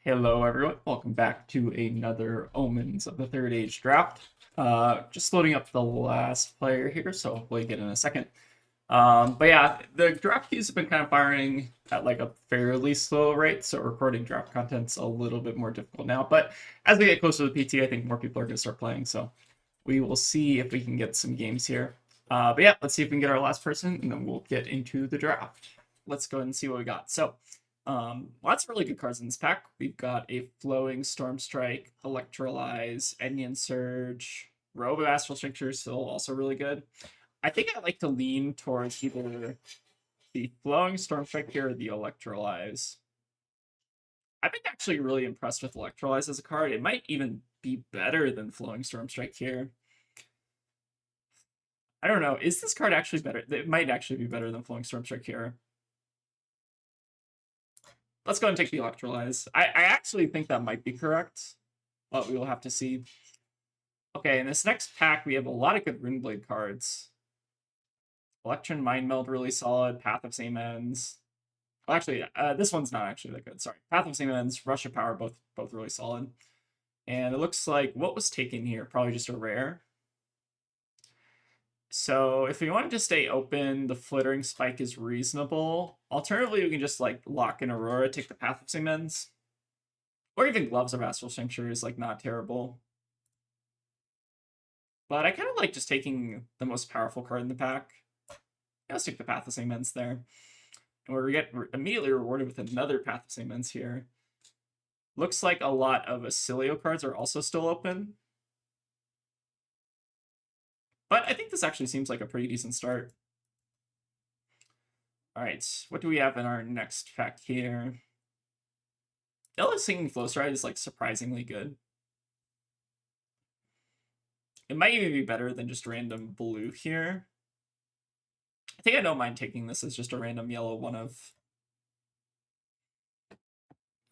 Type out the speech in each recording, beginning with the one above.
Hello, everyone. Welcome back to another Omens of the Third Age draft. Just loading up the last player here, so hopefully get in a second. But yeah, the draft queues have been kind of firing at like a fairly slow rate, so recording draft content's a little bit more difficult now. But as we get closer to the PT, I think more people are going to start playing, so we will see if we can get some games here. But yeah, let's see if we can get our last person, and then we'll get into the draft. Let's go ahead and see what we got. So, lots of really good cards in this pack. We've got a Flowing Storm Strike, Electrolyze, Enyan Surge, Robe of Astral Stricture, still also really good. I think I like to lean towards either the Flowing Storm Strike here or the Electrolyze. I've been actually really impressed with Electrolyze as a card. It might even be better than Flowing Storm Strike here. I don't know. Is this card actually better? It might actually be better than Flowing Storm Strike here. Let's go and take the Electrolyze. I actually think that might be correct, but we will have to see. Okay, in this next pack, we have a lot of good Runeblade cards. Electron Mind Meld, really solid. Path of Same Ends. Well, actually, this one's not actually that good. Sorry. Path of Same Ends, Rush of Power, both really solid. And it looks like what was taken here? Probably just a rare. So if we wanted to stay open, the Flittering Spike is reasonable. Alternatively, we can just like lock in Aurora, take the Path of Same Ends. Or even Gloves of Astral Stricture is like not terrible. But I kind of like just taking the most powerful card in the pack. Let's take the Path of Same Ends there. And we get immediately rewarded with another Path of Same Ends here. Looks like a lot of Acilio cards are also still open. But I think this actually seems like a pretty decent start. All right, what do we have in our next pack here? Yellow Singing Flow Stride is like surprisingly good. It might even be better than just random blue here. I think I don't mind taking this as just a random yellow one of.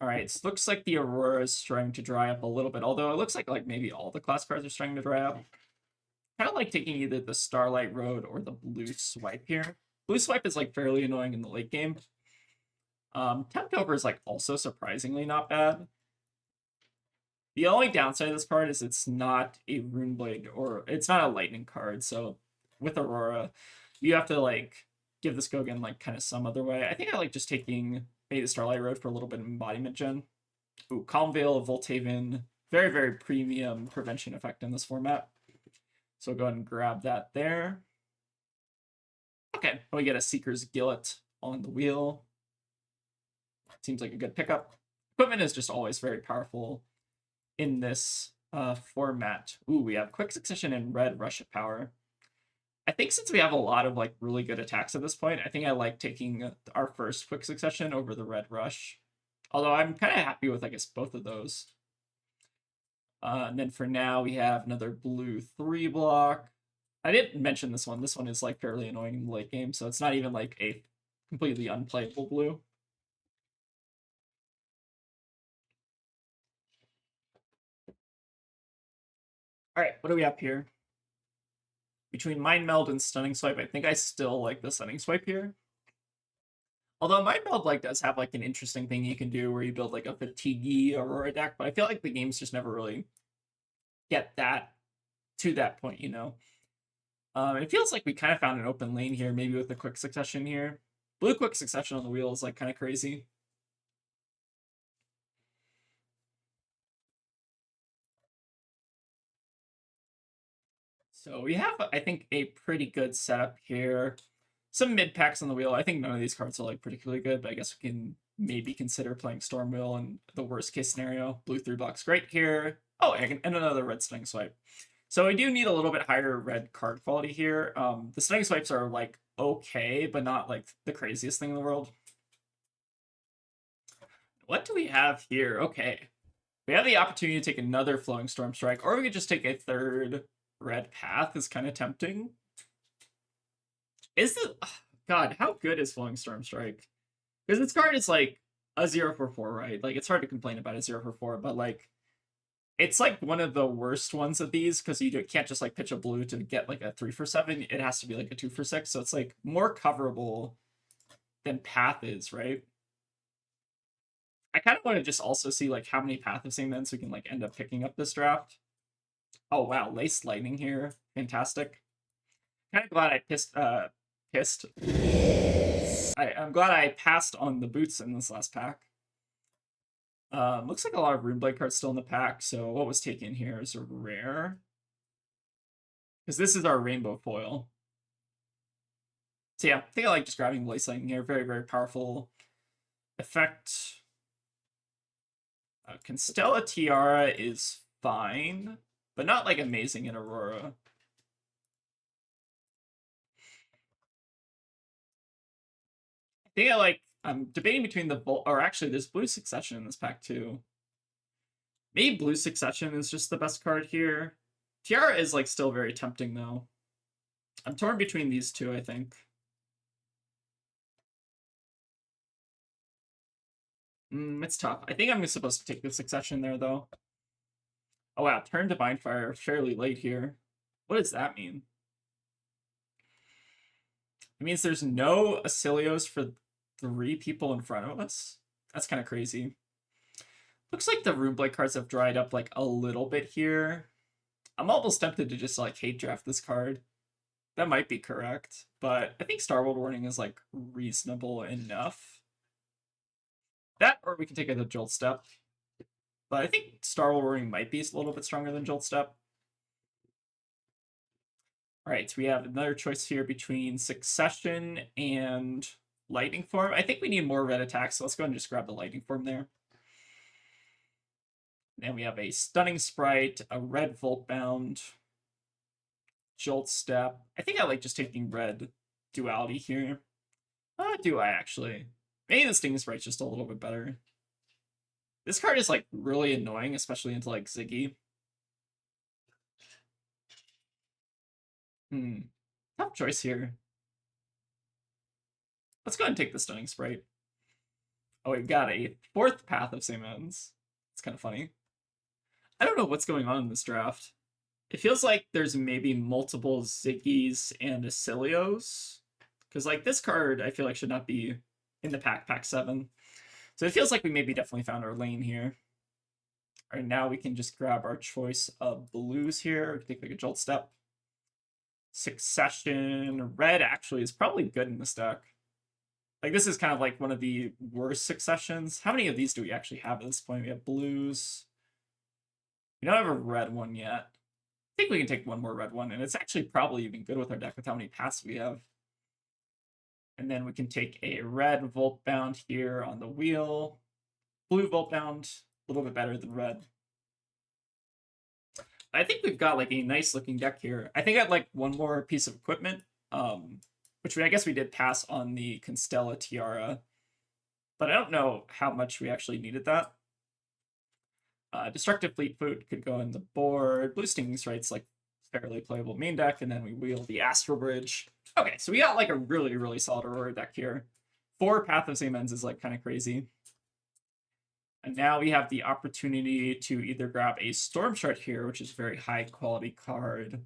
All right, so looks like the Aurora is starting to dry up a little bit, although it looks like maybe all the class cards are starting to dry up. Kind of like taking either the Starlight Road or the Blue Swipe here. Blue Swipe is like fairly annoying in the late game. Tempt Over is like also surprisingly not bad. The only downside of this card is it's not a Runeblade or it's not a Lightning card. So with Aurora, you have to like give this go again like kind of some other way. I think I like just taking maybe the Starlight Road for a little bit of embodiment gen. Ooh, Calm Veil, Voltaven, very, very premium prevention effect in this format. So go ahead and grab that there. Okay, we get a Seeker's Gillet on the wheel. Seems like a good pickup. Equipment is just always very powerful in this format. Ooh, we have Quick Succession and Red Rush of Power. I think since we have a lot of like really good attacks at this point, I think I like taking our first Quick Succession over the Red Rush. Although I'm kind of happy with, I guess, both of those. And then for now, we have another blue 3 block. I didn't mention this one. This one is like fairly annoying in the late game, so it's not even like a completely unplayable blue. All right, what do we have here? Between Mind Meld and Stunning Swipe, I think I still like the Stunning Swipe here. Although Mind Meld like does have like an interesting thing you can do where you build like a Fatigue Aurora deck, but I feel like the games just never really get that to that point, you know. It feels like we kind of found an open lane here, maybe with a Quick Succession here. Blue Quick Succession on the wheel is like kind of crazy. So we have, I think, a pretty good setup here. Some mid packs on the wheel. I think none of these cards are like particularly good, but I guess we can maybe consider playing Stormwheel in the worst case scenario. Blue 3 blocks great here. Oh, and another red Stunning Swipe. So we do need a little bit higher red card quality here. The Stunning Swipes are like okay, but not like the craziest thing in the world. What do we have here? Okay. We have the opportunity to take another Flowing Storm Strike, or we could just take a third red path. Is kind of tempting. Is the God, how good is Flowing Storm Strike? Because this card is like a 0 for 4, right? Like it's hard to complain about a 0 for 4, but like it's like one of the worst ones of these because you can't just like pitch a blue to get like a 3 for 7. It has to be like a 2 for 6. So it's like more coverable than Path is, right? I kind of want to just also see like how many Path of Same Ends we can like end up picking up this draft. Oh wow, Laced Lightning here, fantastic. Kind of glad I pissed. I'm glad I passed on the boots in this last pack. Looks like a lot of Runeblade cards still in the pack. So what was taken here is a rare, because this is our rainbow foil. So yeah, I think I like just grabbing Laced Lightning here. Very, very powerful effect. Constella Tiara is fine, but not like amazing in Aurora. I think I like. I'm debating between the or actually, there's Blue Succession in this pack too. Maybe Blue Succession is just the best card here. Tiara is like still very tempting though. I'm torn between these two, I think. It's tough. I think I'm supposed to take the Succession there though. Oh wow, turn Divine Fire fairly late here. What does that mean? It means there's no Asilios for 3 people in front of us. That's kind of crazy. Looks like the Runeblade cards have dried up like a little bit here. I'm almost tempted to just like hate draft this card. That might be correct, but I think Star World Warning is like reasonable enough. That, or we can take it a Jolt Step. But I think Star World Warning might be a little bit stronger than Jolt Step. All right, so we have another choice here between Succession and Lightning Form. I think we need more red attacks, so let's go ahead and just grab the Lightning Form there. And we have a Stunning Sprite, a red Voltbound, Jolt Step. I think I like just taking red Duality here. Do I actually? Maybe the Stinging Sprite's just a little bit better. This card is like really annoying, especially into like Ziggy. Tough choice here. Let's go ahead and take the Stunning Sprite. Oh, we've got a 4th Path of Same Ends. It's kind of funny. I don't know what's going on in this draft. It feels like there's maybe multiple Ziggies and Asilios. Because like this card, I feel like should not be in the pack 7. So it feels like we maybe definitely found our lane here. All right, now we can just grab our choice of blues here. We can take like a Jolt Step. Succession. Red actually is probably good in this deck. Like this is kind of like one of the worst Successions. How many of these do we actually have at this point? We have blues. We don't have a red one yet. I think we can take one more red one, and it's actually probably even good with our deck with how many paths we have. And then we can take a red Voltbound here on the wheel. Blue Voltbound, a little bit better than red. I think we've got like a nice looking deck here. I think I'd like one more piece of equipment, which I guess we did pass on the Constella Tiara, but I don't know how much we actually needed that. Destructive Fleetfoot could go in the board. Blue Stinging Sprite's like fairly playable main deck, and then we wheel the Astral Bridge. Okay, so we got like a really, really solid Aurora deck here. 4 Path of Same Ends is like kind of crazy. And now we have the opportunity to either grab a Storm Shard here, which is a very high quality card,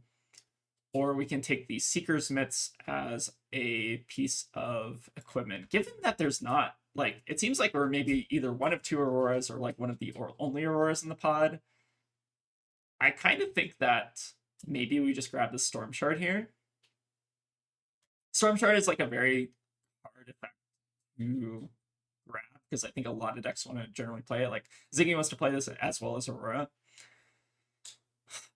or we can take the Seeker's Mitts as a piece of equipment. Given that there's not, like, it seems like we're maybe either one of 2 Auroras or like one of the only Auroras in the pod. I kind of think that maybe we just grab the Storm Shard here. Storm Shard is like a very hard effect to grab because I think a lot of decks want to generally play it. Like Ziggy wants to play this as well as Aurora.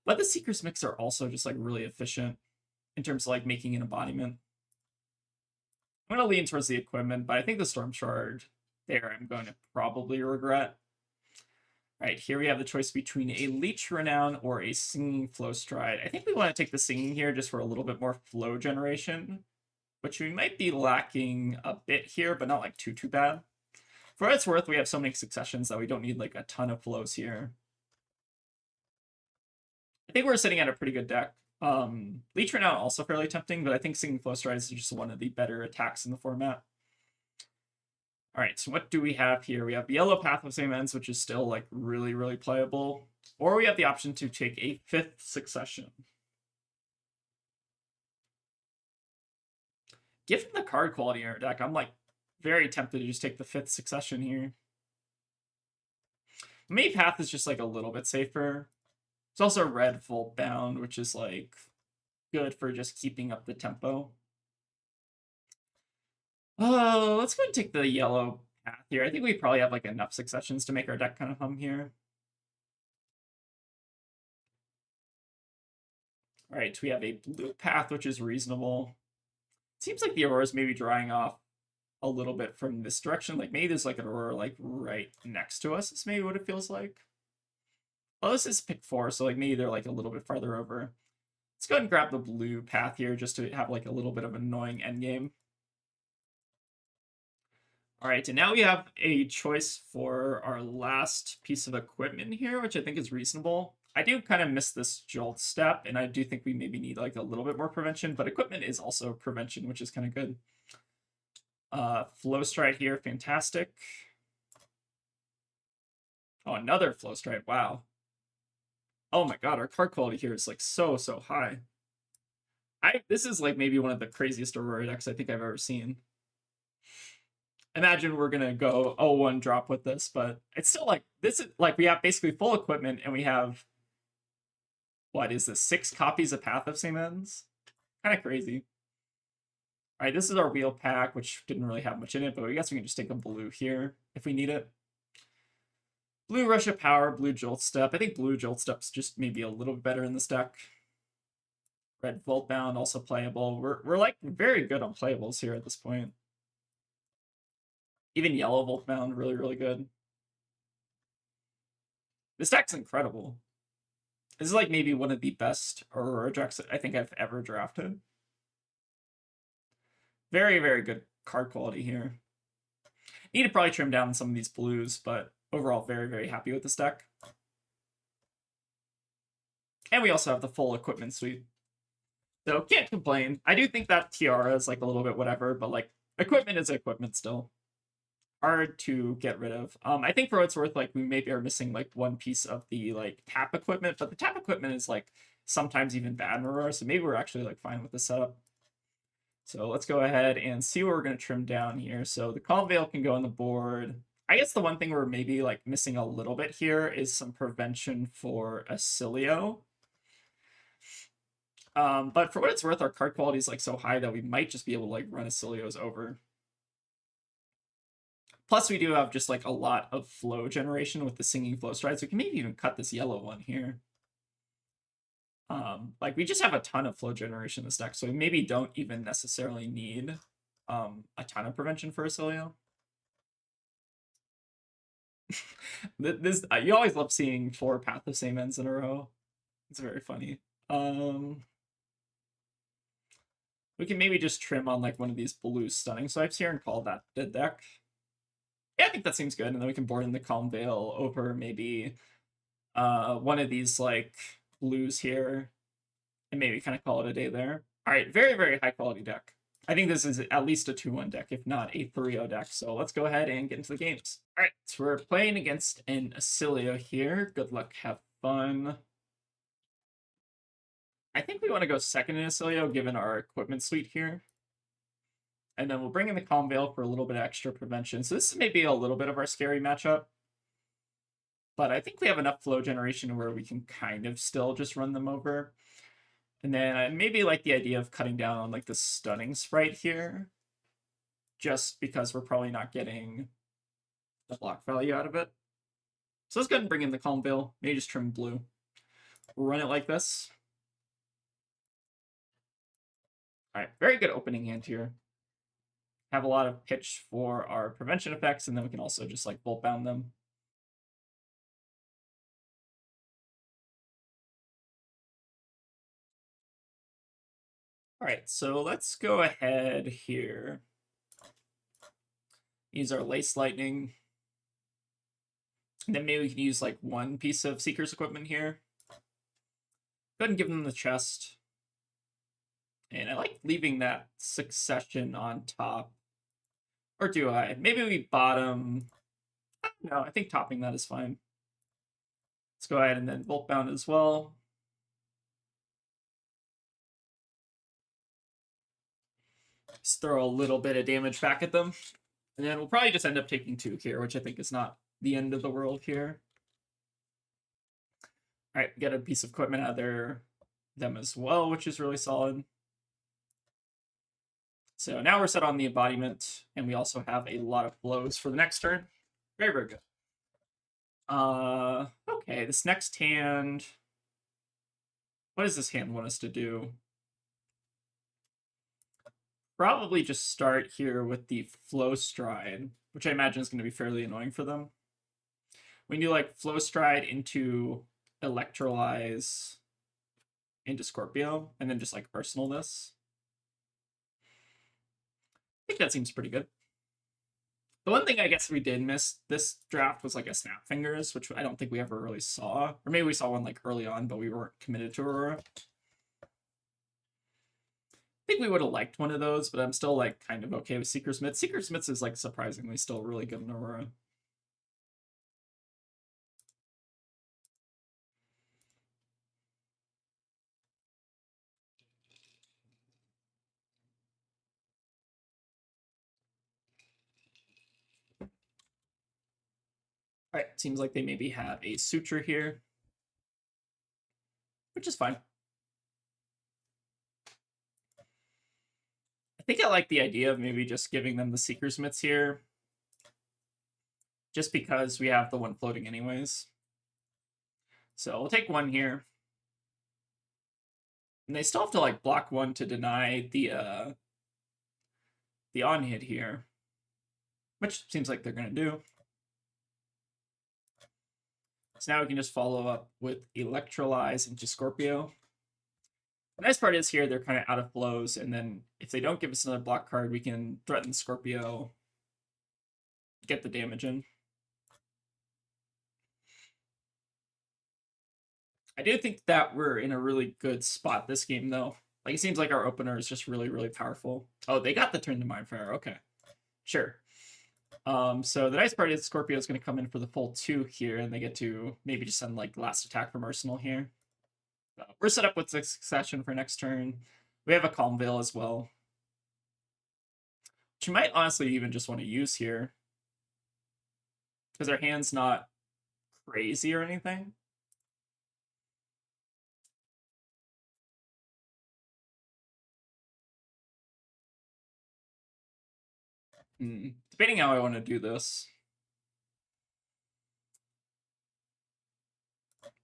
But the Seeker's Mix are also just like really efficient in terms of like making an embodiment. I'm going to lean towards the equipment, but I think the Storm Shard there I'm going to probably regret. All right, here we have the choice between a Leech Renown or a Singing Flow Stride. I think we want to take the Singing here just for a little bit more flow generation, which we might be lacking a bit here, but not like too bad. For what it's worth, we have so many Successions that we don't need like a ton of flows here. I think we're sitting at a pretty good deck. Leech Renown also fairly tempting, but I think Singing Flow Stride is just one of the better attacks in the format. All right, so what do we have here? We have the Yellow Path of Same Ends, which is still like really, really playable. Or we have the option to take a 5th Succession. Given the card quality in our deck, I'm like very tempted to just take the 5th Succession here. Maybe Path is just like a little bit safer. It's also red Volt Bound, which is like good for just keeping up the tempo. Oh, let's go and take the yellow path here. I think we probably have like enough successions to make our deck kind of hum here. All right, we have a blue path, which is reasonable. Seems like the Aurora's maybe drying off a little bit from this direction. Like maybe there's like an Aurora like right next to us. Is maybe what it feels like. Well, this is pick 4, so like maybe they're like a little bit farther over. Let's go ahead and grab the blue path here just to have like a little bit of an annoying endgame. All right, and now we have a choice for our last piece of equipment here, which I think is reasonable. I do kind of miss this jolt step, and I do think we maybe need like a little bit more prevention, but equipment is also prevention, which is kind of good. Flow stride here, fantastic. Oh, another flow stride, wow. Oh my god, our card quality here is like so high. This is like maybe one of the craziest Aurora decks I think I've ever seen. Imagine we're gonna go 0-1 drop with this, but it's still like this is like we have basically full equipment and we have what is this 6 copies of Path of Same Ends? Kind of crazy. All right, this is our wheel pack, which didn't really have much in it, but I guess we can just take a blue here if we need it. Blue Rush of Power, blue Jolt Step. I think blue Jolt Step's just maybe a little bit better in this deck. Red Volt Bound also playable. We're like very good on playables here at this point. Even yellow Volt Bound, really good. This deck's incredible. This is like maybe one of the best Aurora decks I think I've ever drafted. Very good card quality here. Need to probably trim down some of these blues, but overall very happy with this deck. And we also have the full equipment suite. So can't complain. I do think that Tiara is like a little bit whatever, but like equipment is equipment still. Hard to get rid of. I think for what it's worth, like we maybe are missing like one piece of the like tap equipment, but the tap equipment is like sometimes even bad in Aurora, so maybe we're actually like fine with the setup. So let's go ahead and see what we're going to trim down here. So the Calm Veil can go on the board. I guess the one thing we're maybe like missing a little bit here is some prevention for Acilio. But for what it's worth, our card quality is like so high that we might just be able to like run Acilios over. Plus, we do have just like a lot of flow generation with the singing flow stride, so we can maybe even cut this yellow one here. Like we just have a ton of flow generation in this deck, so we maybe don't even necessarily need a ton of prevention for Acilio. This you always love seeing 4 Path of Same Ends in a row. It's very funny. We can maybe just trim on like one of these blue stunning swipes here and call that the deck. Yeah, I think that seems good, and then we can board in the Calm Veil over maybe one of these like blues here, and maybe kind of call it a day there. All right, very high quality deck. I think this is at least a 2-1 deck, if not a 3-0 deck. So let's go ahead and get into the games. All right, so we're playing against an Acilio here. Good luck, have fun. I think we want to go second in Acilio, given our equipment suite here. And then we'll bring in the Calm Veil for a little bit of extra prevention. So this may be a little bit of our scary matchup. But I think we have enough flow generation where we can kind of still just run them over. And then I maybe like the idea of cutting down on like the stunning sprite here. Just because we're probably not getting the block value out of it. So let's go ahead and bring in the Calm Veil. Maybe just trim blue. We'll run it like this. All right, very good opening hand here. Have a lot of pitch for our prevention effects, and then we can also just like bolt bound them. All right, so let's go ahead here. Use our Lace Lightning. And then maybe we can use like one piece of Seeker's equipment here. Go ahead and give them the chest. And I like leaving that succession on top. Or do I? Maybe we bottom. I don't know. I think topping that is fine. Let's go ahead and then Volt Bound as well. Just throw a little bit of damage back at them. And then we'll probably just end up taking 2 here, which I think is not the end of the world here. All right, get a piece of equipment out of them as well, which is really solid. So now we're set on the embodiment, and we also have a lot of flows for the next turn. Very, very good. Okay, this next hand. What does this hand want us to do? Probably just start here with the Flow Stride, which I imagine is going to be fairly annoying for them. We do like Flow Stride into Electrolyze into Scorpio, and then just like Arsenal this. I think that seems pretty good. The one thing I guess we did miss this draft was like a Snap Fingers, which I don't think we ever really saw. Or maybe we saw one like early on, but we weren't committed to Aurora. I think we would have liked one of those, but I'm still like kind of okay with Seeker's Myths. Seeker's Myths is like surprisingly still really good in Aurora. All right, seems like they maybe have a Suture here, which is fine. I think I like the idea of maybe just giving them the Seeker's Myths here, just because we have the one floating anyways. So we'll take one here. And they still have to like block one to deny the on hit here, which seems like they're gonna do. So now we can just follow up with Electrolyze into Scorpio. The nice part is here they're kind of out of flows, and then if they don't give us another block card, we can threaten Scorpio, get the damage in. I do think that we're in a really good spot this game, though. Like, it seems like our opener is just really, really powerful. Oh, they got the turn to Mindfire. Okay. Sure. So the nice part is Scorpio is going to come in for the full 2 here, and they get to maybe just send, like, last attack from Arsenal here. We're set up with Succession for next turn. We have a Calm Veil as well, which you might honestly even just want to use here, because our hand's not crazy or anything. Debating how I want to do this.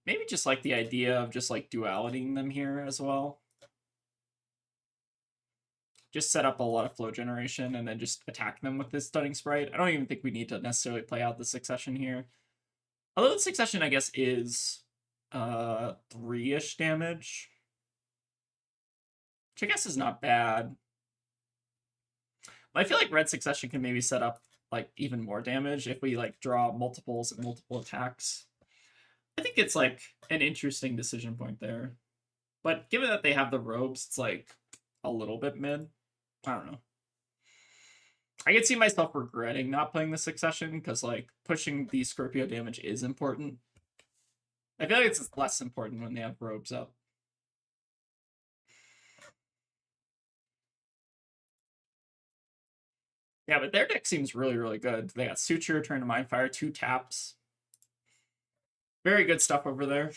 Maybe just like the idea of just like dualitying them here as well. Just set up a lot of flow generation and then just attack them with this Stunning Sprite. I don't even think we need to necessarily play out the Succession here. Although the Succession, I guess, is 3-ish damage, which I guess is not bad. But I feel like Red Succession can maybe set up like even more damage if we like draw multiples and multiple attacks. I think it's like an interesting decision point there. But given that they have the robes, it's like a little bit mid. I don't know. I can see myself regretting not playing the Succession because like pushing the Scorpio damage is important. I feel like it's less important when they have robes up. Yeah, but their deck seems really, really good. They got Suture, Turn to Mindfire, 2 taps. Very good stuff over there.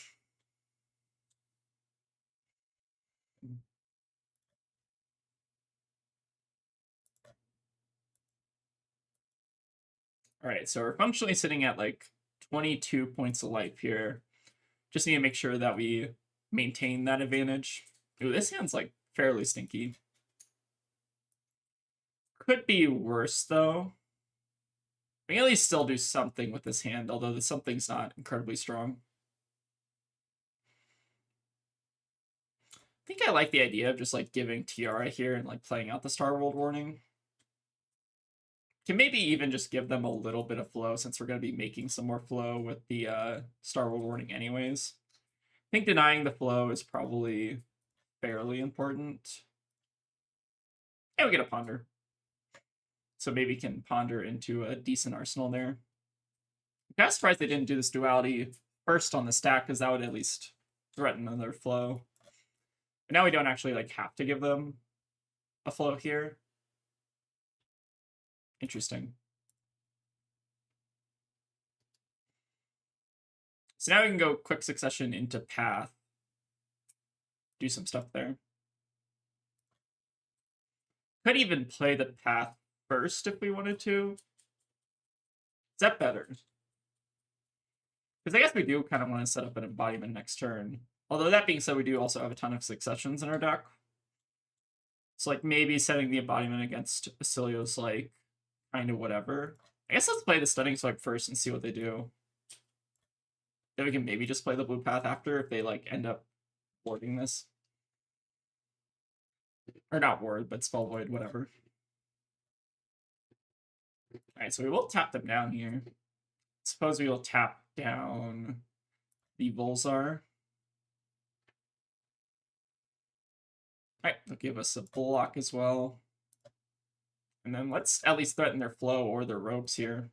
All right, so we're functionally sitting at like 22 points of life here. Just need to make sure that we maintain that advantage. Ooh, this hand's like fairly stinky. Could be worse though. We can at least still do something with this hand, although the something's not incredibly strong. I think I like the idea of just like giving Tiara here and like playing out the Star World Warning. Can maybe even just give them a little bit of flow since we're going to be making some more flow with the Star World Warning anyways. I think denying the flow is probably fairly important. And we get a Ponder. So maybe can Ponder into a decent arsenal there. I'm kind of surprised they didn't do this duality first on the stack, because that would at least threaten another flow. But now we don't actually like have to give them a flow here. Interesting. So now we can go quick succession into path. Do some stuff there. Could even play the path first if we wanted to. Is that better? Because I guess we do kind of want to set up an embodiment next turn. Although that being said, we do also have a ton of successions in our deck. So like maybe setting the embodiment against Acilio's like kind of whatever. I guess let's play the stunning swipe first and see what they do. Then we can maybe just play the blue path after if they like end up warding this. Or not ward, but spell void, whatever. Alright, so we will tap them down here. Suppose we will tap down the Volzar. Alright, they'll give us a block as well. And then let's at least threaten their flow or their ropes here.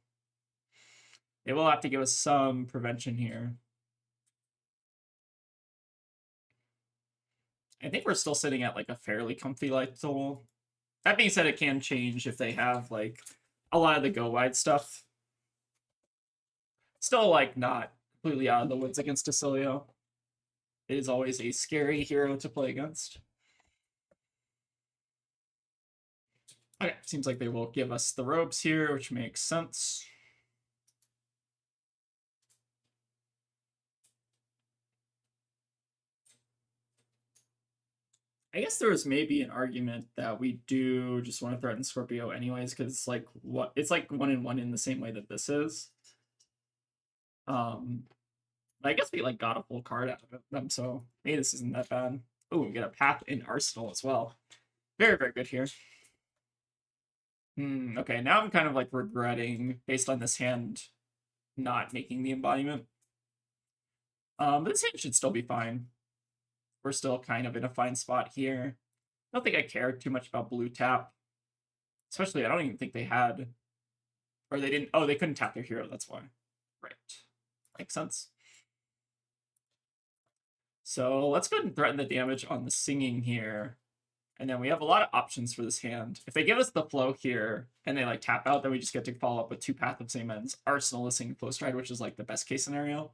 They will have to give us some prevention here. I think we're still sitting at like a fairly comfy light total. That being said, it can change if they have like a lot of the go wide stuff. Still like not completely out of the woods against Acilio. It is always a scary hero to play against. Okay, seems like they will give us the ropes here, which makes sense. I guess there was maybe an argument that we do just want to threaten Scorpio anyways, because it's like what it's like 1-1 in the same way that this is. I guess we like got a full card out of them, so maybe this isn't that bad. Oh, we get a path in Arsenal as well. Very, very good here. Okay, now I'm kind of like regretting, based on this hand, not making the embodiment. But this hand should still be fine. We're still kind of in a fine spot here. I don't think I care too much about blue tap. Especially, I don't even think they had... Or they didn't... Oh, they couldn't tap their hero, that's why. Right. Makes sense. So let's go ahead and threaten the damage on the singing here. And then we have a lot of options for this hand. If they give us the flow here, and they like tap out, then we just get to follow up with 2 Path of Same Ends. Arsenal is singing Flow Stride, which is like the best case scenario.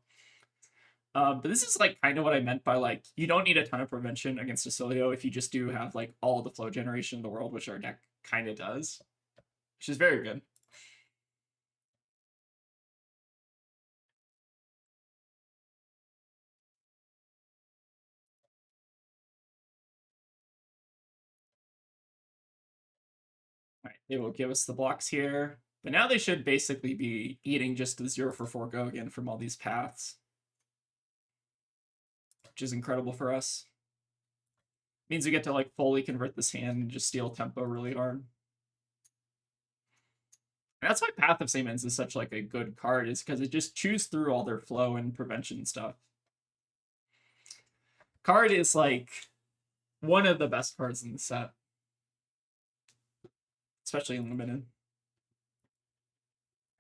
But this is like kind of what I meant by like, you don't need a ton of prevention against Acilio if you just do have like all the flow generation in the world, which our deck kind of does. Which is very good. All right, they will give us the blocks here. But now they should basically be eating just the 0 for 4 go again from all these paths. Which is incredible for us. Means we get to like fully convert this hand and just steal tempo really hard. And that's why Path of Same Ends is such like a good card, is because it just chews through all their flow and prevention stuff. Card is like one of the best cards in the set. Especially in limited.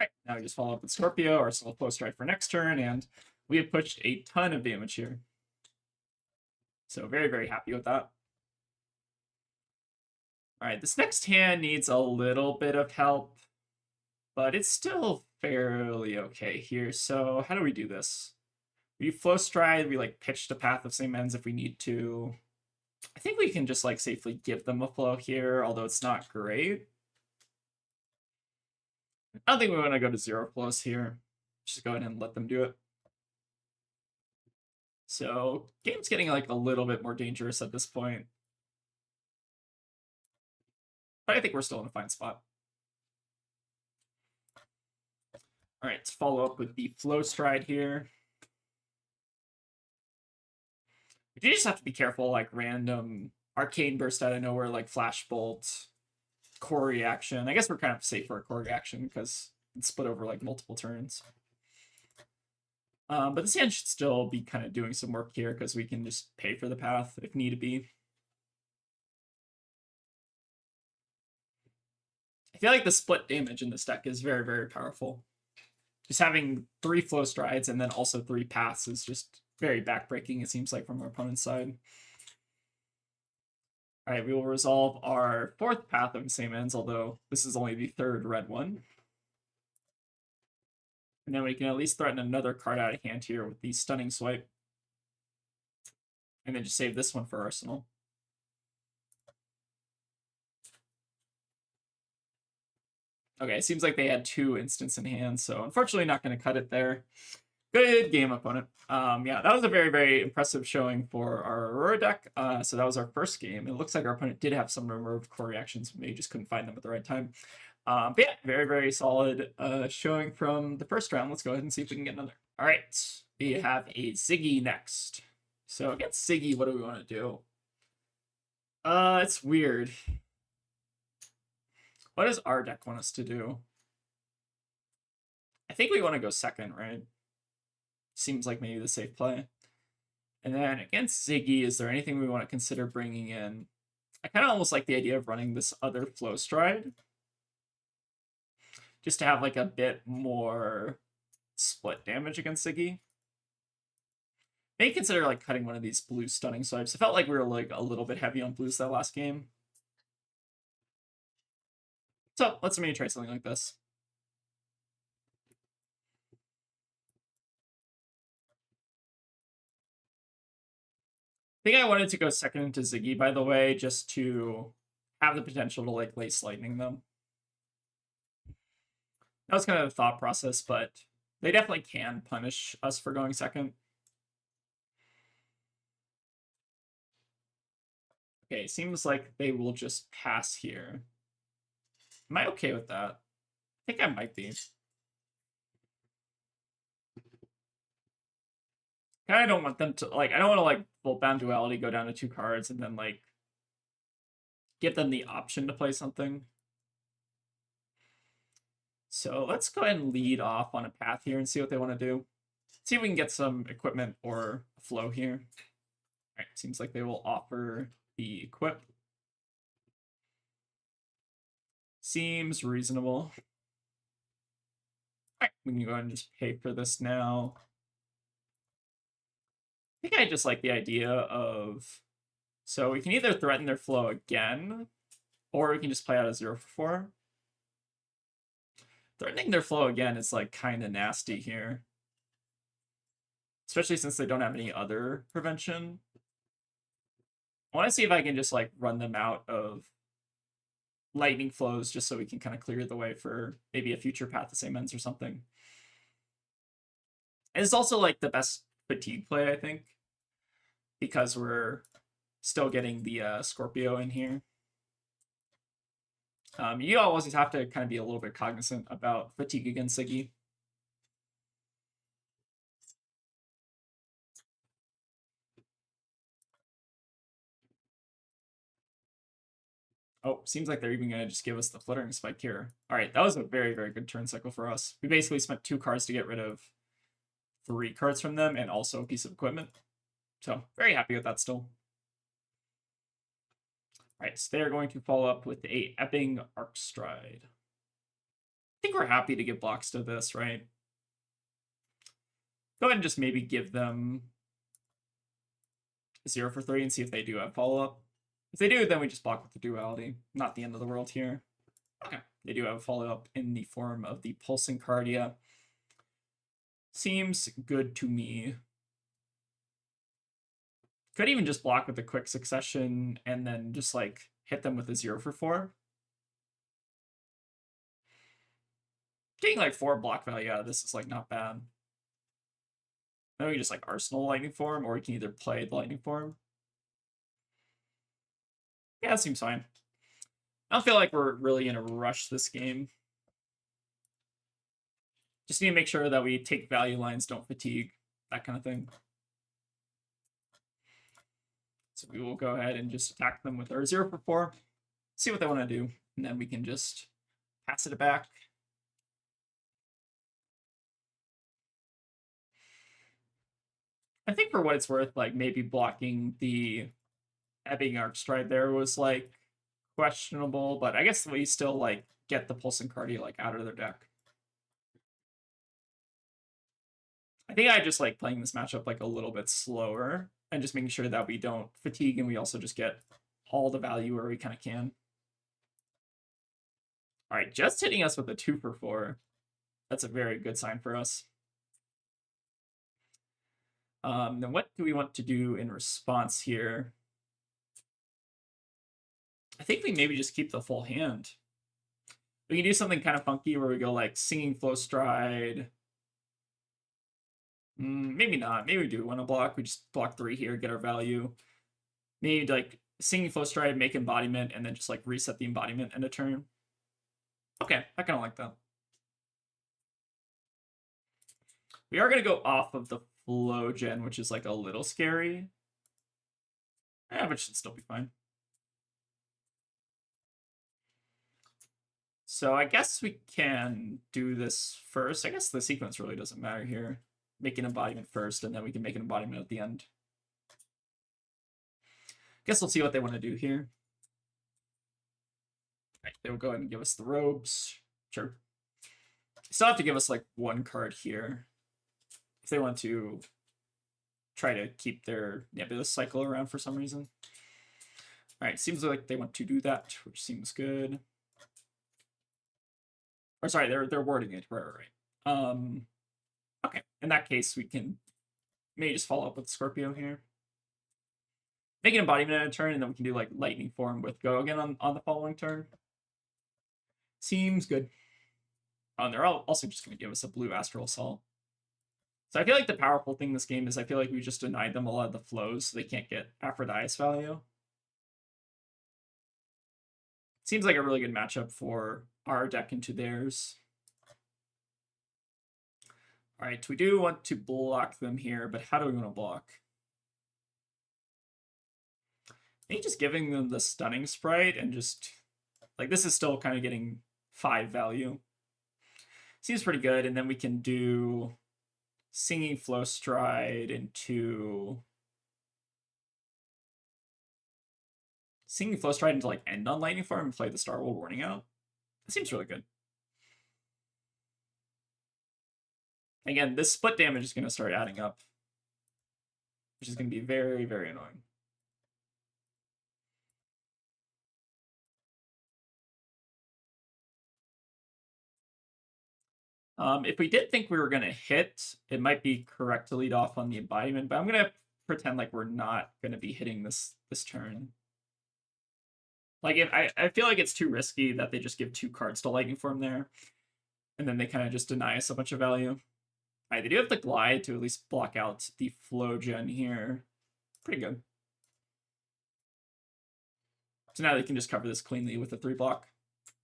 Alright, now we just follow up with Scorpio, Arsenal Flow Stride for next turn, and we have pushed a ton of damage here. So very, very happy with that. Alright, this next hand needs a little bit of help, but it's still fairly okay here. So how do we do this? We Flow Stride, we like pitch to Path of Same Ends if we need to. I think we can just like safely give them a flow here, although it's not great. I don't think we want to go to 0 flows here. Just go ahead and let them do it. So game's getting like a little bit more dangerous at this point. But I think we're still in a fine spot. All right, let's follow up with the Flow Stride here. You just have to be careful, like random Arcane Burst out of nowhere, like Flash Bolt, Core Reaction. I guess we're kind of safe for a Core Reaction because it's split over like multiple turns. But this hand should still be kind of doing some work here because we can just pay for the path if need be. I feel like the split damage in this deck is very, very powerful. Just having 3 Flow Strides and then also 3 paths is just very backbreaking, it seems like, from our opponent's side. All right, we will resolve our 4th Path of Same Ends, although this is only the 3rd red one. And then we can at least threaten another card out of hand here with the Stunning Swipe. And then just save this one for Arsenal. Okay, it seems like they had 2 instants in hand, so unfortunately not going to cut it there. Good game, opponent. Yeah, that was a very, very impressive showing for our Aurora deck. So that was our first game. It looks like our opponent did have some removed core reactions. Maybe just couldn't find them at the right time. But yeah, very, very solid showing from the first round. Let's go ahead and see if we can get another. All right, we have a Ziggy next. So against Ziggy, what do we want to do? It's weird. What does our deck want us to do? I think we want to go second, right? Seems like maybe the safe play. And then against Ziggy, is there anything we want to consider bringing in? I kind of almost like the idea of running this other Flow Stride. Just to have like a bit more split damage against Ziggy. Maybe consider like cutting one of these blue Stunning Swipes. It felt like we were like a little bit heavy on blues that last game. So let's maybe try something like this. I think I wanted to go second into Ziggy, by the way, just to have the potential to like Lace Lightning them. That was kind of the thought process, but they definitely can punish us for going second. Okay, seems like they will just pass here. Am I okay with that? I think I might be. I don't want them to, like, I don't want to, like, full bound duality, go down to 2 cards, and then, like, give them the option to play something. So let's go ahead and lead off on a path here and see what they want to do. See if we can get some equipment or flow here. All right, seems like they will offer the equip. Seems reasonable. All right, we can go ahead and just pay for this now. I think I just like the idea of... So we can either threaten their flow again, or we can just play out a 0 for 4. Threatening their flow again is like kind of nasty here. Especially since they don't have any other prevention. I want to see if I can just like run them out of lightning flows just so we can kind of clear the way for maybe a future path to same ends or something. And it's also like the best fatigue play, I think, because we're still getting the Scorpio in here. You always have to kind of be a little bit cognizant about fatigue against Ziggy. Oh, seems like they're even going to just give us the Flittering Spike here. All right, that was a very, very good turn cycle for us. We basically spent 2 cards to get rid of 3 cards from them and also a piece of equipment. So, very happy with that still. All right, so they're going to follow up with a Ebbing Arc Stride. I think we're happy to give blocks to this, right? Go ahead and just maybe give them 0 for 3 and see if they do have follow-up. If they do, then we just block with the duality. Not the end of the world here. Okay, they do have a follow-up in the form of the Pulsing Cardia. Seems good to me. Could even just block with the Quick Succession and then just like hit them with a 0 for 4. Getting like 4 block value out of this is like not bad. Then we can just like Arsenal Lightning Form, or we can either play the Lightning Form. Yeah, that seems fine. I don't feel like we're really going to rush this game. Just need to make sure that we take value lines, don't fatigue, that kind of thing. So we will go ahead and just attack them with our 0 for 4. See what they want to do, and then we can just pass it back. I think for what it's worth, like maybe blocking the Ebbing Arc Stride there was like questionable, but I guess we still like get the Pulsing Cardia like out of their deck. I think I just like playing this matchup like a little bit slower and just making sure that we don't fatigue and we also just get all the value where we kind of can. All right, just hitting us with a 2 for 4. That's a very good sign for us. Then what do we want to do in response here? I think we maybe just keep the full hand. We can do something kind of funky where we go like Singing Flow Stride. Maybe not. Maybe we do want to block. We just block 3 here, get our value. Maybe like Singing Flow Stride, make embodiment, and then just like reset the embodiment in a turn. Okay, I kind of like that. We are going to go off of the flow gen, which is like a little scary. Yeah, but should still be fine. So I guess we can do this first. I guess the sequence really doesn't matter here. Make an embodiment first, and then we can make an embodiment at the end. Guess we'll see what they want to do here. Right, they will go ahead and give us the robes. Sure. Still have to give us like 1 card here if they want to try to keep their nebulous cycle around for some reason. All right, seems like they want to do that, which seems good. Or sorry, they're wording it right. Okay, in that case, we can maybe just follow up with Scorpio here. Make an embodiment at a turn, and then we can do like lightning form with go again on the following turn. Seems good. Oh, and they're also just going to give us a blue astral assault. So I feel like the powerful thing in this game is I feel like we just denied them a lot of the flows, so they can't get Aphrodite's value. Seems like a really good matchup for our deck into theirs. All right, we do want to block them here, but how do we want to block? Maybe just giving them the stunning sprite and just like this is still kind of getting 5 value. Seems pretty good, and then we can do Singing Flow Stride into Singing Flow Stride into like end on lightning form and play the Star World Warning out. That seems really good. Again, this split damage is going to start adding up, which is going to be very, very annoying. If we did think we were going to hit, it might be correct to lead off on the embodiment, but I'm going to pretend like we're not going to be hitting this turn. Like, if I feel like it's too risky that they just give 2 cards to lightning form there, and then they kind of just deny us a bunch of value. All right, they do have the glide to at least block out the flow gen here. Pretty good. So now they can just cover this cleanly with a 3 block.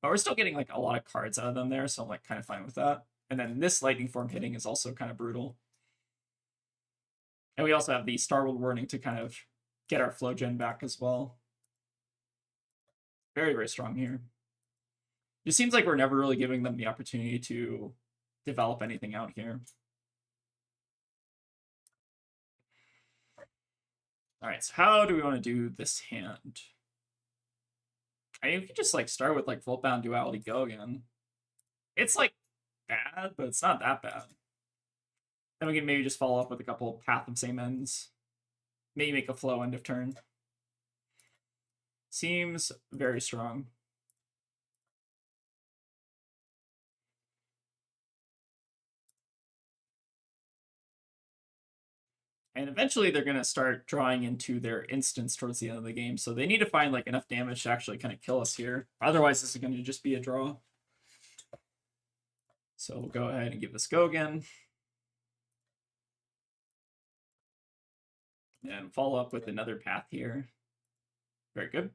But we're still getting like a lot of cards out of them there, so I'm like kind of fine with that. And then this lightning form hitting is also kind of brutal. And we also have the Star World Warning to kind of get our flow gen back as well. Very, very strong here. It seems like we're never really giving them the opportunity to develop anything out here. All right, so how do we want to do this hand? I mean, we could just like start with like Voltbound Duality Go again. It's like bad, but it's not that bad. Then we can maybe just follow up with a couple Path of Same Ends. Maybe make a flow end of turn. Seems very strong. And eventually they're going to start drawing into their instance towards the end of the game. So they need to find like enough damage to actually kind of kill us here. Otherwise, this is going to just be a draw. So we'll go ahead and give this go again. And follow up with another path here. Very good.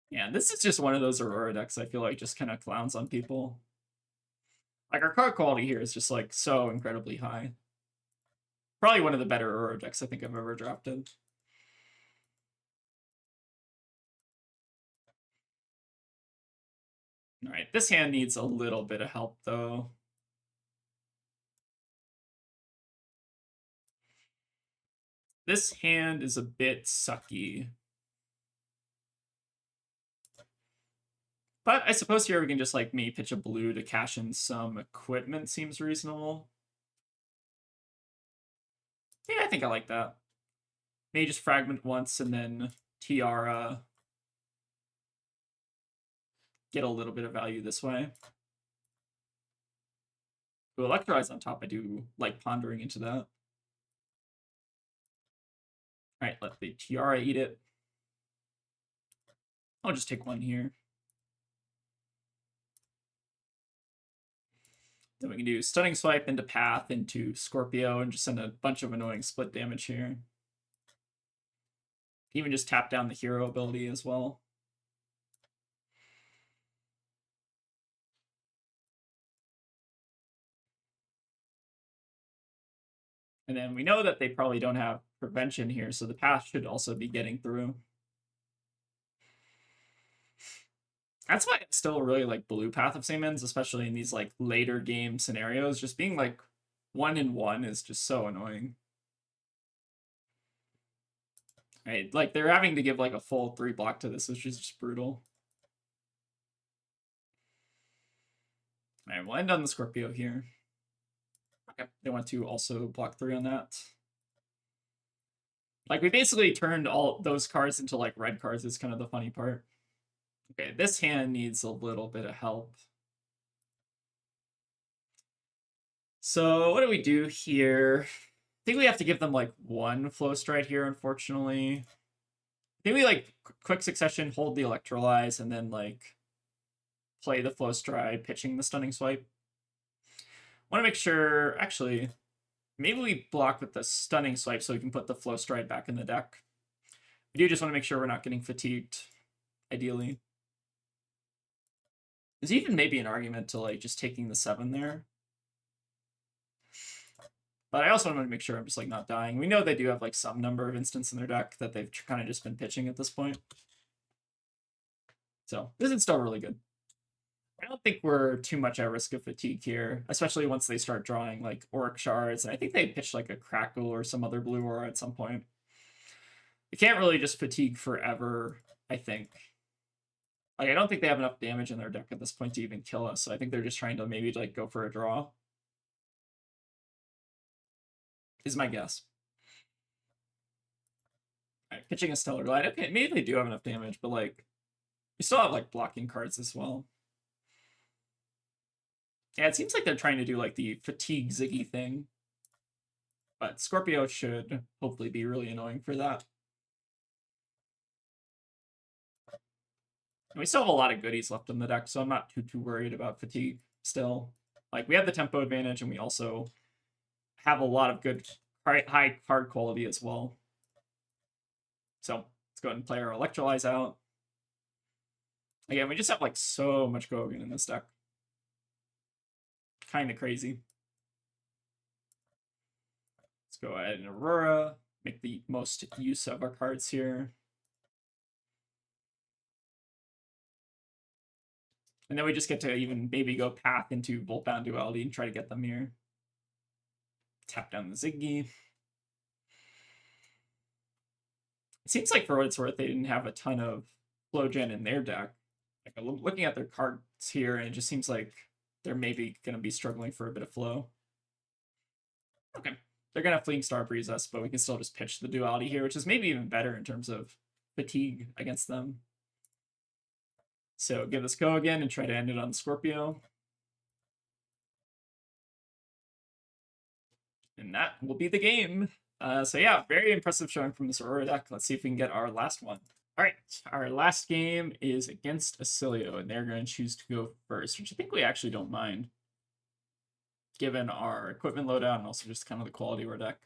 Yeah, this is just one of those Aurora decks I feel like just kind of clowns on people. Like, our card quality here is just, like, so incredibly high. Probably one of the better Aurora decks I think I've ever drafted. Alright, this hand needs a little bit of help, though. This hand is a bit sucky. But I suppose here we can just, like, maybe pitch a blue to cash in some equipment seems reasonable. Yeah, I think I like that. Maybe just fragment once and then Tiara. get a little bit of value this way. With Electrolyze on top, I do like pondering into that. Alright, let the Tiara eat it. I'll just take one here. Then we can do Stunning Swipe into Path into Scorpio and just send a bunch of annoying split damage here. Even just tap down the hero ability as well. And then we know that they probably don't have prevention here, so the Path should also be getting through. That's why I still really like blue Path of Samens, especially in these like later game scenarios. Just being like 1-in-1 is just so annoying. Right, like they're having to give like a full 3 block to this, which is just brutal. Alright, we'll end on the Scorpio here. Okay, they want to also block 3 on that. Like we basically turned all those cards into like red cards is kind of the funny part. Okay, this hand needs a little bit of help. So what do we do here? I think we have to give them like 1 Flow Stride here, unfortunately. I think we like quick succession, hold the Electrolyze, and then like play the Flow Stride, pitching the Stunning Swipe. Want to make sure, actually, maybe we block with the Stunning Swipe so we can put the Flow Stride back in the deck. We do just want to make sure we're not getting fatigued, ideally. There's even maybe an argument to like just taking the 7 there. But I also want to make sure I'm just like not dying. We know they do have like some number of instants in their deck that they've kind of just been pitching at this point. So this is still really good. I don't think we're too much at risk of fatigue here, especially once they start drawing like Auric Shards. And I think they pitched like a Crackle or some other blue aura at some point. You can't really just fatigue forever, I think. Like, I don't think they have enough damage in their deck at this point to even kill us. So I think they're just trying to maybe like go for a draw. Is my guess. Alright, pitching a Stellar Glide. Okay, maybe they do have enough damage, but like we still have like blocking cards as well. Yeah, it seems like they're trying to do like the fatigue Ziggy thing. But Scorpio should hopefully be really annoying for that. And we still have a lot of goodies left in the deck, so I'm not too worried about fatigue still. Like, we have the tempo advantage, and we also have a lot of good high card quality as well. So let's go ahead and play our Electrolyze out. Again, we just have like so much Gogan in this deck. Kind of crazy. Let's go ahead and Aurora, make the most use of our cards here. And then we just get to even maybe go Path into Voltbound Duality and try to get them here. Tap down the Ziggy. It seems like for what it's worth, they didn't have a ton of flow gen in their deck. Like looking at their cards here, and it just seems like they're maybe going to be struggling for a bit of flow. Okay. They're going to Fleeing Star Breeze us, but we can still just pitch the Duality here, which is maybe even better in terms of fatigue against them. So give this go again and try to end it on Scorpio. And that will be the game. So yeah, very impressive showing from this Aurora deck. Let's see if we can get our last one. All right, our last game is against Acilio, and they're going to choose to go first, which I think we actually don't mind, given our equipment loadout and also just kind of the quality of our deck.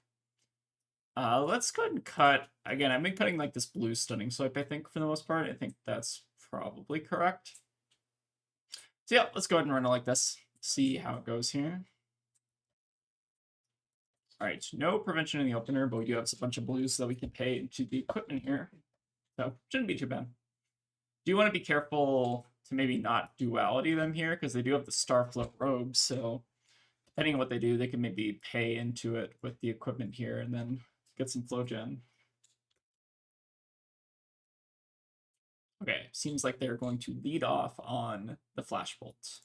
Let's go ahead and cut. Again, I've been cutting like this blue Stunning Swipe, I think, for the most part. I think that's probably correct. So yeah, let's go ahead and run it like this. See how it goes here. All right, no prevention in the opener, but we do have a bunch of blues that we can pay into the equipment here. So shouldn't be too bad. Do you want to be careful to maybe not duality them here, because they do have the Starfloat robes, so depending on what they do, they can maybe pay into it with the equipment here and then get some flow gen. Okay, seems like they're going to lead off on the Flashbolt.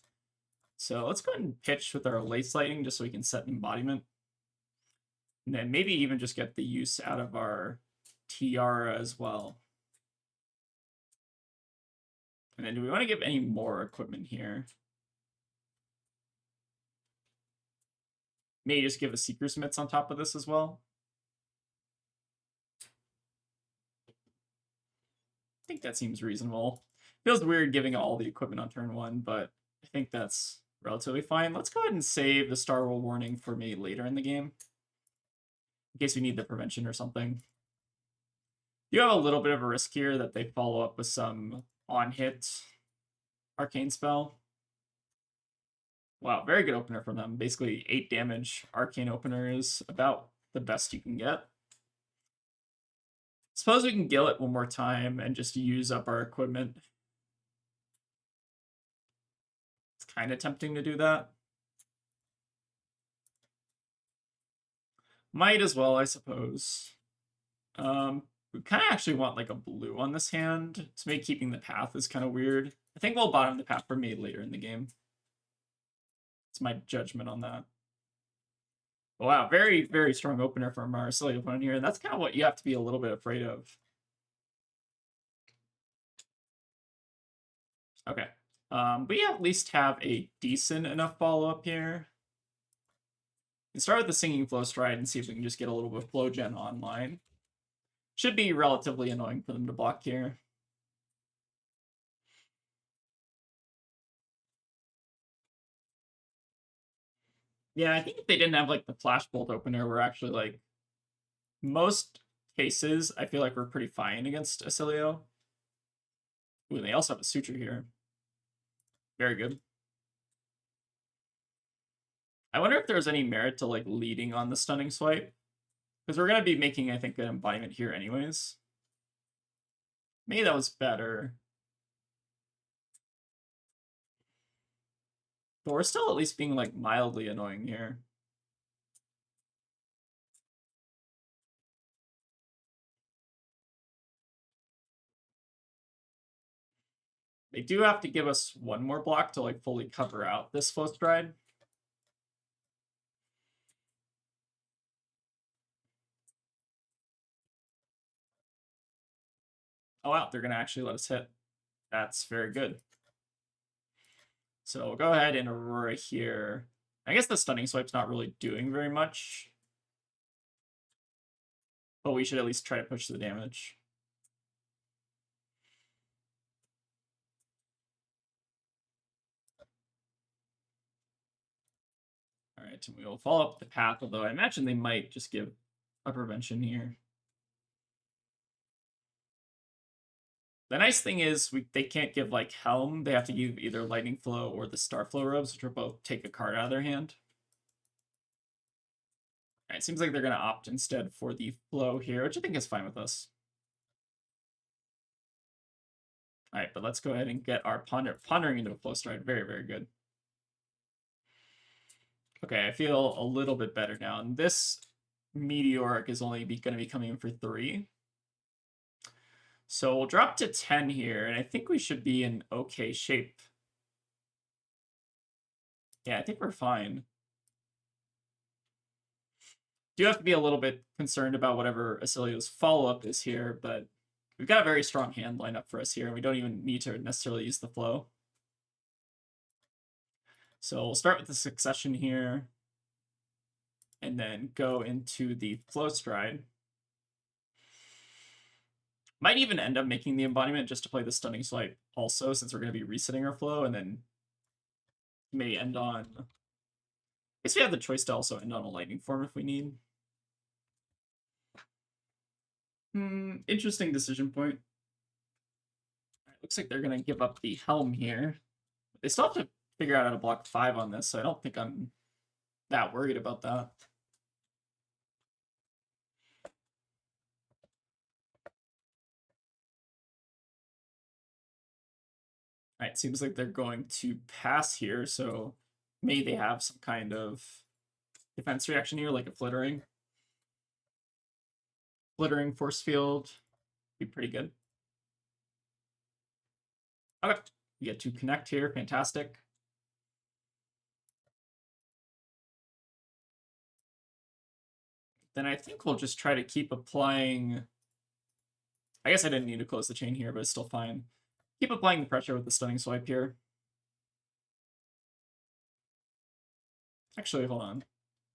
So let's go ahead and pitch with our Lace Lightning just so we can set embodiment. And then maybe even just get the use out of our Tiara as well. And then do we want to give any more equipment here? Maybe just give a Seeker's Mitts on top of this as well. I think that seems reasonable. Feels weird giving all the equipment on turn 1, but I think that's relatively fine. Let's go ahead and save the Star Roll warning for me later in the game, in case we need the prevention or something. You have a little bit of a risk here that they follow up with some on-hit arcane spell. Wow, very good opener from them. Basically 8 damage arcane opener is about the best you can get. Suppose we can gill it one more time and just use up our equipment. It's kind of tempting to do that. Might as well, I suppose. We kind of actually want like a blue on this hand to make keeping the path is kind of weird. I think we'll bottom the path for me later in the game. It's my judgment on that. Wow, very, very strong opener from our silly opponent here. And that's kind of what you have to be a little bit afraid of. Okay. We at least have a decent enough follow-up here. We can start with the Singing Flow Stride and see if we can just get a little bit of flow gen online. Should be relatively annoying for them to block here. Yeah, I think if they didn't have like the Flashbolt opener, we're actually like most cases, I feel like we're pretty fine against Acilio. Ooh, they also have a Suture here. Very good. I wonder if there's any merit to like leading on the Stunning Swipe. Because we're going to be making, I think, an embodiment here anyways. Maybe that was better. But we're still at least being like mildly annoying here. They do have to give us one more block to like fully cover out this Flow Stride. Oh wow, they're gonna actually let us hit. That's very good. So we'll go ahead and Aurora here. I guess the Stunning Swipe's not really doing very much. But we should at least try to push the damage. Alright, and we will follow up the path, although I imagine they might just give a prevention here. The nice thing is they can't give like Helm. They have to give either Lightning Flow or the Starflow Robes, which will both take a card out of their hand. Alright, seems like they're going to opt instead for the Flow here, which I think is fine with us. Alright, but let's go ahead and get our Pondering into a Flow Stride. Very, very good. Okay, I feel a little bit better now. And this Meteoric is only going to be coming in for 3. So we'll drop to 10 here, and I think we should be in okay shape. Yeah, I think we're fine. Do have to be a little bit concerned about whatever Acilio's follow-up is here, but we've got a very strong hand lineup for us here, and we don't even need to necessarily use the flow. So we'll start with the Succession here, and then go into the Flow Stride. Might even end up making the embodiment just to play the Stunning Swipe also, since we're going to be resetting our flow, and then may end on... I guess we have the choice to also end on a Lightning Form if we need. Interesting decision point. Looks like they're going to give up the Helm here. They still have to figure out how to block 5 on this, so I don't think I'm that worried about that. Alright, seems like they're going to pass here, so maybe they have some kind of defense reaction here, like a Flittering. Flittering Force Field be pretty good. Okay, we get to connect here, fantastic. Then I think we'll just try to keep applying... I guess I didn't need to close the chain here, but it's still fine. Keep applying the pressure with the stunning swipe here. Actually, hold on.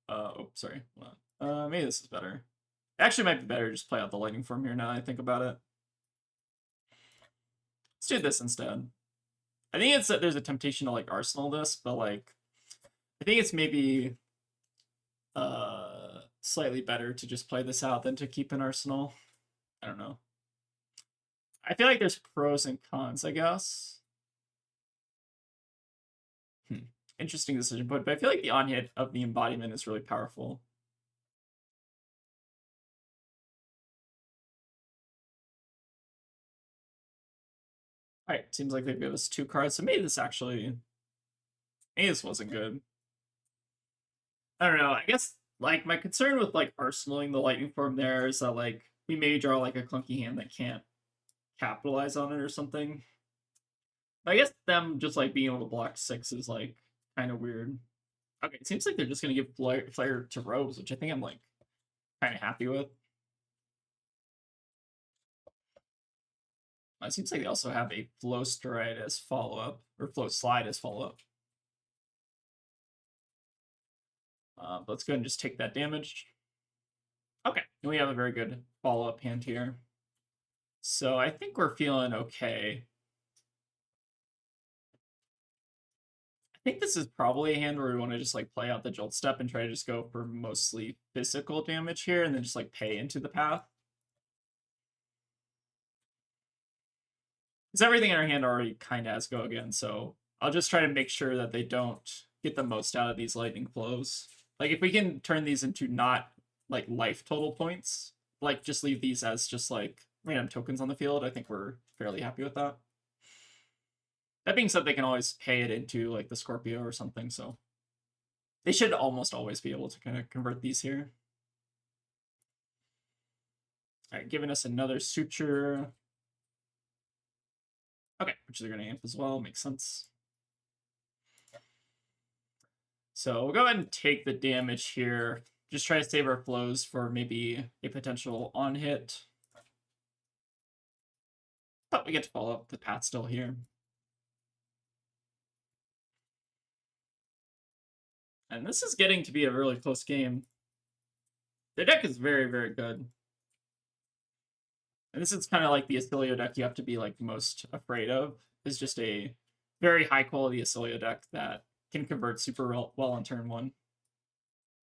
Oh, sorry. Hold on. Maybe this is better. Actually, might be better to just play out the lightning form here now that I think about it. Let's do this instead. I think it's that there's a temptation to like arsenal this, but like I think it's maybe slightly better to just play this out than to keep an arsenal. I don't know. I feel like there's pros and cons, I guess. Interesting decision point, but I feel like the on hit of the embodiment is really powerful. Alright, seems like they give us 2 cards, so maybe this wasn't good. I don't know, I guess, like, my concern with, like, arsenaling the lightning form there is that, like, we may draw, like, a clunky hand that can't capitalize on it or something. But I guess them just, like, being able to block 6 is, like, kind of weird. Okay, it seems like they're just gonna give Flare to Robes, which I think I'm, like, kind of happy with. It seems like they also have a Flow Stride as follow-up, or Flow Slide as follow-up. Let's go ahead and just take that damage. Okay, and we have a very good follow-up hand here. So I think we're feeling okay. I think this is probably a hand where we want to just like play out the Jolt Step and try to just go for mostly physical damage here and then just like pay into the path. Because everything in our hand already kind of has go again, so I'll just try to make sure that they don't get the most out of these lightning flows. Like if we can turn these into not like life total points, like just leave these as just like random tokens on the field, I think we're fairly happy with that. That being said, they can always pay it into like the Scorpio or something, so they should almost always be able to kind of convert these here. All right, giving us another Suture. Okay, which they're going to amp as well, makes sense. So we'll go ahead and take the damage here. Just try to save our flows for maybe a potential on hit. But we get to follow up the path still here. And this is getting to be a really close game. Their deck is very, very good. And this is kind of like the Acilio deck you have to be like most afraid of. It's just a very high quality Acilio deck that can convert super well on turn 1.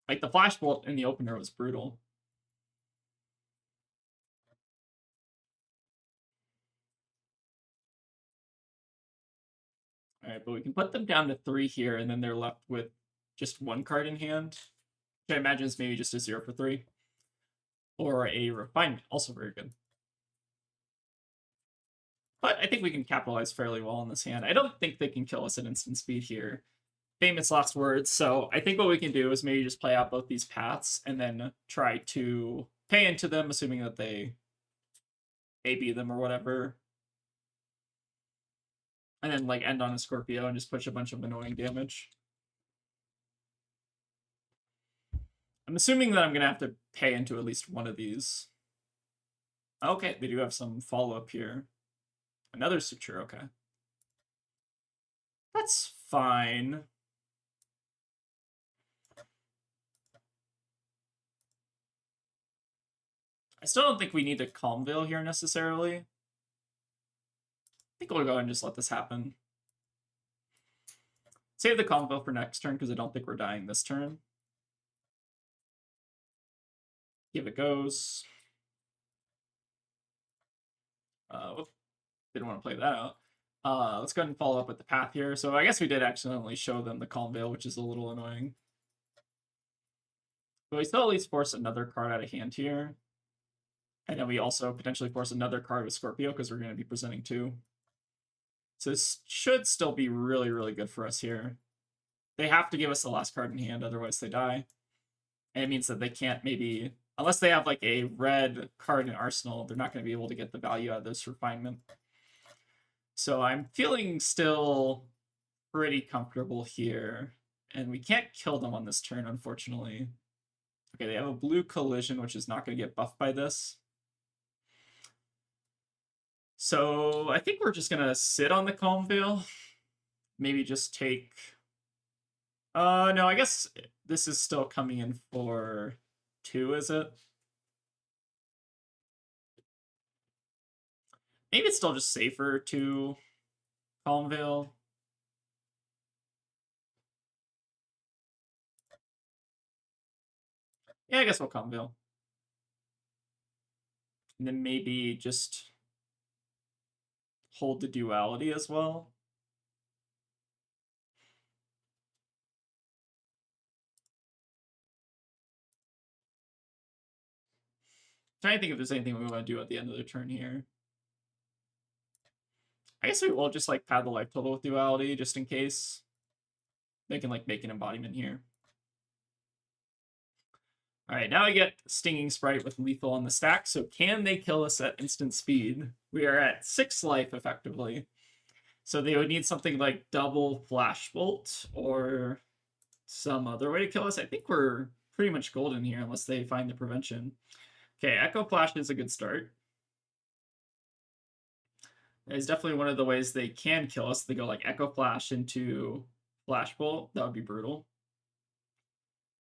Like the Flash Bolt in the opener was brutal. Alright, but we can put them down to 3 here, and then they're left with just 1 card in hand. Which I imagine is maybe just a 0 for 3. Or a Refinement, also very good. But I think we can capitalize fairly well on this hand. I don't think they can kill us at instant speed here. Famous last words, so I think what we can do is maybe just play out both these paths and then try to pay into them, assuming that they AB them or whatever. And then like end on a Scorpio and just push a bunch of annoying damage. I'm assuming that I'm going to have to pay into at least one of these. Okay, they do have some follow-up here. Another Suture, okay. That's fine. I still don't think we need a Calm Veil here necessarily. I think we'll go ahead and just let this happen. Save the Calm Veil for next turn because I don't think we're dying this turn. Give it goes. Didn't want to play that out. Let's go ahead and follow up with the path here. So I guess we did accidentally show them the Calm Veil, which is a little annoying. But we still at least force another card out of hand here. And then we also potentially force another card with Scorpio because we're going to be presenting 2. So this should still be really, really good for us here. They have to give us the last card in hand, otherwise they die. And it means that they can't maybe, unless they have like a red card in Arsenal, they're not going to be able to get the value out of this Refinement. So I'm feeling still pretty comfortable here. And we can't kill them on this turn, unfortunately. Okay, they have a blue Collision, which is not going to get buffed by this. So I think we're just gonna sit on the Calm Veil. Maybe just take. No, I guess this is still coming in for 2, is it? Maybe it's still just safer to Calm Veil. Yeah, I guess we'll Calm Veil. And then maybe just hold the duality as well. Trying to think if there's anything we want to do at the end of the turn here. I guess we will just like pad the life total with duality just in case. They can like make an embodiment here. All right, now I get Stinging Sprite with lethal on the stack. So can they kill us at instant speed? We are at 6 life effectively. So they would need something like double Flash Bolt or some other way to kill us. I think we're pretty much golden here unless they find the prevention. Okay, Echo Flash is a good start. It's definitely one of the ways they can kill us. They go like Echo Flash into Flash Bolt. That would be brutal.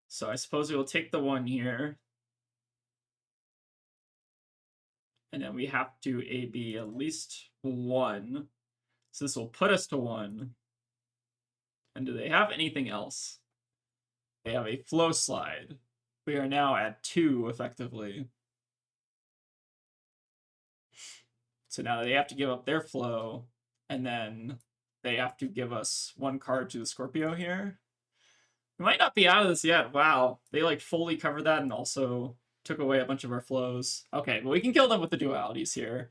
So I suppose we will take the 1 here. And then we have to AB at least 1. So this will put us to 1. And do they have anything else? They have a flow slide. We are now at 2 effectively. So now they have to give up their flow, and then they have to give us 1 card to the Scorpio here. We might not be out of this yet. Wow. They like fully covered that and also took away a bunch of our flows. Okay, but we can kill them with the dualities here.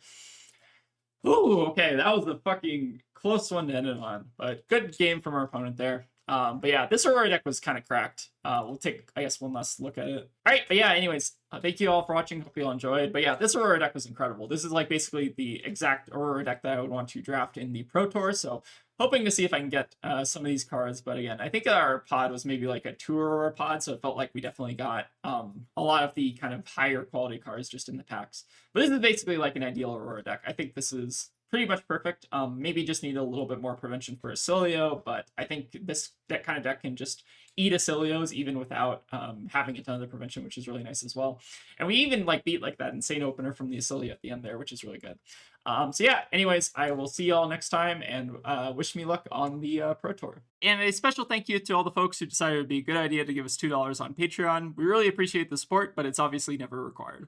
Ooh, okay, that was a fucking close one to end it on, but good game from our opponent there. But yeah, this Aurora deck was kind of cracked. We'll take, I guess, one last look at it. All right, but yeah, anyways, thank you all for watching. Hope you all enjoyed. But yeah, this Aurora deck was incredible. This is like basically the exact Aurora deck that I would want to draft in the Pro Tour. So hoping to see if I can get some of these cards. But again, I think our pod was maybe like a 2 Aurora pod, so it felt like we definitely got a lot of the kind of higher quality cards just in the packs. But this is basically like an ideal Aurora deck. I think this is pretty much perfect. Maybe just need a little bit more prevention for Acilio, but I think that kind of deck can just eat Acilios even without having a ton of the prevention, which is really nice as well. And we even like beat like that insane opener from the Acilio at the end there, which is really good. So yeah, anyways, I will see y'all next time, and wish me luck on the Pro Tour. And a special thank you to all the folks who decided it would be a good idea to give us $2 on Patreon. We really appreciate the support, but it's obviously never required.